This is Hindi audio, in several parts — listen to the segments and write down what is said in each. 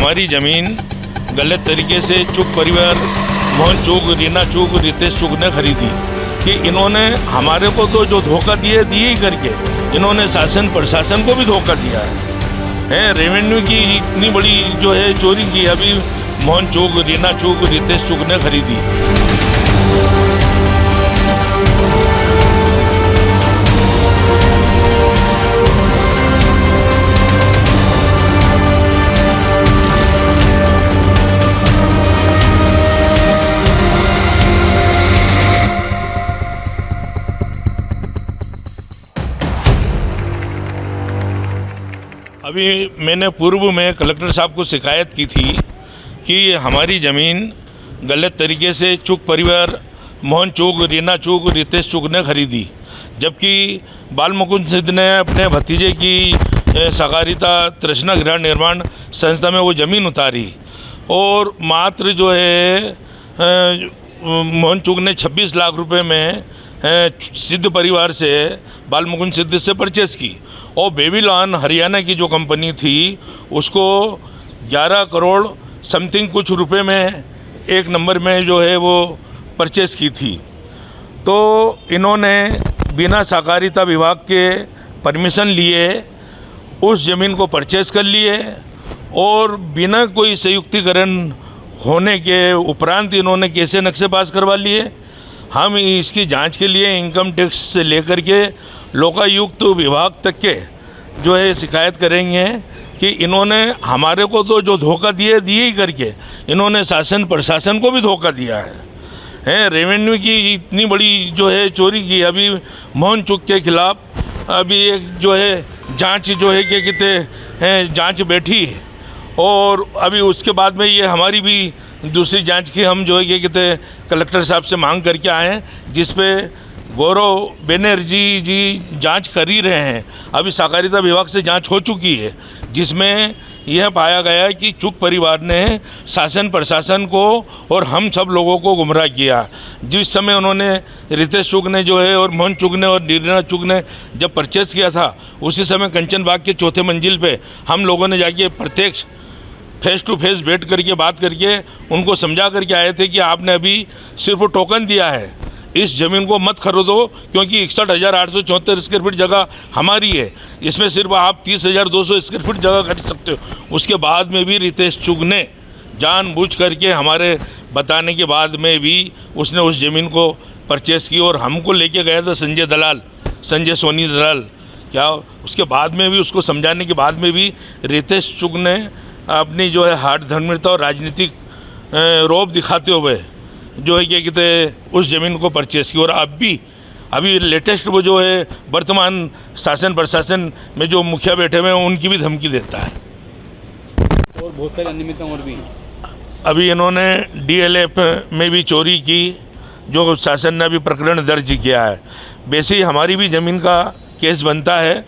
हमारी ज़मीन गलत तरीके से चुग परिवार मोहन चुग, रीना चुग, रितेश चुग ने खरीदी कि इन्होंने हमारे को तो जो धोखा दिए ही करके इन्होंने शासन प्रशासन को भी धोखा दिया है। रेवेन्यू की इतनी बड़ी जो है चोरी की अभी मोहन चुग, रीना चुग, रितेश चुग ने खरीदी। अभी मैंने पूर्व में कलेक्टर साहब को शिकायत की थी कि हमारी ज़मीन गलत तरीके से चुग परिवार मोहन चुग, रीना चुग, रितेश चुग ने खरीदी, जबकि बाल मुकुंद सिद्ध ने अपने भतीजे की सहकारिता तृष्णा गृह निर्माण संस्था में वो ज़मीन उतारी और मात्र जो है मोहन चुग ने 26 लाख रुपए में सिद्ध परिवार से बाल मुकुंद सिद्ध से परचेस की और बेबीलॉन हरियाणा की जो कंपनी थी उसको 11 करोड़ समथिंग कुछ रुपए में एक नंबर में जो है वो परचेस की थी। तो इन्होंने बिना सहकारिता विभाग के परमिशन लिए उस ज़मीन को परचेस कर लिए और बिना कोई संयुक्तिकरण होने के उपरांत इन्होंने कैसे नक्शे पास करवा लिए। हम इसकी जांच के लिए इनकम टैक्स से लेकर के लोकायुक्त विभाग तक के जो है शिकायत करेंगे कि इन्होंने हमारे को तो जो धोखा दिए ही करके इन्होंने शासन प्रशासन को भी धोखा दिया है। रेवेन्यू की इतनी बड़ी जो है चोरी की अभी मोहन चुग के खिलाफ अभी एक जो है जांच जो है कि कहते हैं जांच बैठी और अभी उसके बाद में ये हमारी भी दूसरी जांच की हम जो है कि कहते हैं कलेक्टर साहब से मांग करके आए हैं, जिस पे गौरव बनर्जी जी जांच कर ही रहे हैं। अभी सहकारिता विभाग से जांच हो चुकी है जिसमें यह पाया गया है कि चुग परिवार ने शासन प्रशासन को और हम सब लोगों को गुमराह किया। जिस समय उन्होंने रितेश चुग ने जो है और मोहन चुग ने और रीना चुग ने जब परचेस किया था उसी समय कंचन बाग के चौथे मंजिल पे हम लोगों ने जाके प्रत्यक्ष फेस टू फेस बैठ करके बात करके उनको समझा करके आए थे कि आपने अभी सिर्फ टोकन दिया है, इस ज़मीन को मत खरीदो क्योंकि 61,874 स्क्वायर फीट जगह हमारी है, इसमें सिर्फ आप 30,200 स्क्वायर फीट जगह खरीद सकते हो। उसके बाद में भी रितेश चुग ने जानबूझ करके हमारे बताने के बाद में भी उसने उस ज़मीन को परचेस की और हमको लेके गया था संजय सोनी दलाल क्या, उसके बाद में भी उसको समझाने के बाद में भी रितेश चुग ने अपनी जो है हार्ड धर्मिता और राजनीतिक रौब दिखाते हुए जो है क्या कहते हैं उस ज़मीन को परचेस की। और अभी लेटेस्ट वो जो है वर्तमान शासन प्रशासन में जो मुखिया बैठे हुए हैं उनकी भी धमकी देता है और बहुत सारी अनियमितता और भी। अभी इन्होंने DLF में भी चोरी की जो शासन ने अभी प्रकरण दर्ज किया है। वैसे ही हमारी भी ज़मीन का केस बनता है,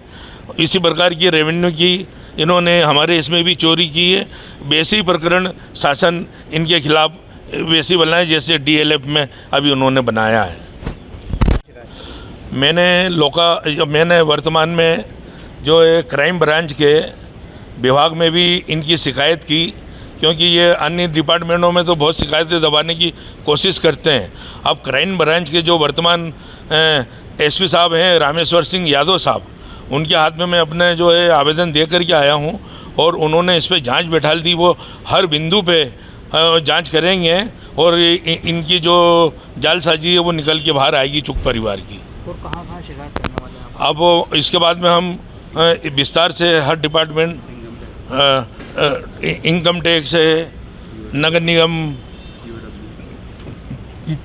इसी प्रकार की रेवेन्यू की इन्होंने हमारे इसमें भी चोरी की है। वैसे ही प्रकरण शासन इनके खिलाफ वैसे ही बनाए जैसे DLF में अभी उन्होंने बनाया है। मैंने वर्तमान में जो है क्राइम ब्रांच के विभाग में भी इनकी शिकायत की, क्योंकि ये अन्य डिपार्टमेंटों में तो बहुत शिकायतें दबाने की कोशिश करते हैं। अब क्राइम ब्रांच के जो वर्तमान SP साहब हैं रामेश्वर सिंह यादव साहब, उनके हाथ में मैं अपने जो है आवेदन दे करके आया हूं और उन्होंने इस पर जांच बैठाल दी। वो हर बिंदु पे जांच करेंगे और इनकी जो जालसाजी है वो निकल के बाहर आएगी चुग परिवार की। और कहाँ शिकायत करने वाले हैं अब इसके बाद में हम विस्तार से हर डिपार्टमेंट इनकम टैक्स है, नगर निगम,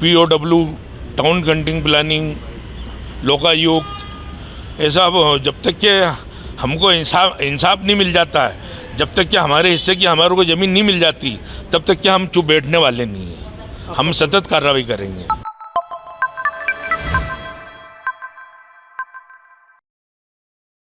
POW, टाउन कंटिंग प्लानिंग, लोकायुक्त, ऐसा जब तक कि हमको इंसाफ नहीं मिल जाता है, जब तक कि हमारे हिस्से की हमारे को ज़मीन नहीं मिल जाती, तब तक कि हम चुप बैठने वाले नहीं हैं। हम सतत कार्रवाई करेंगे।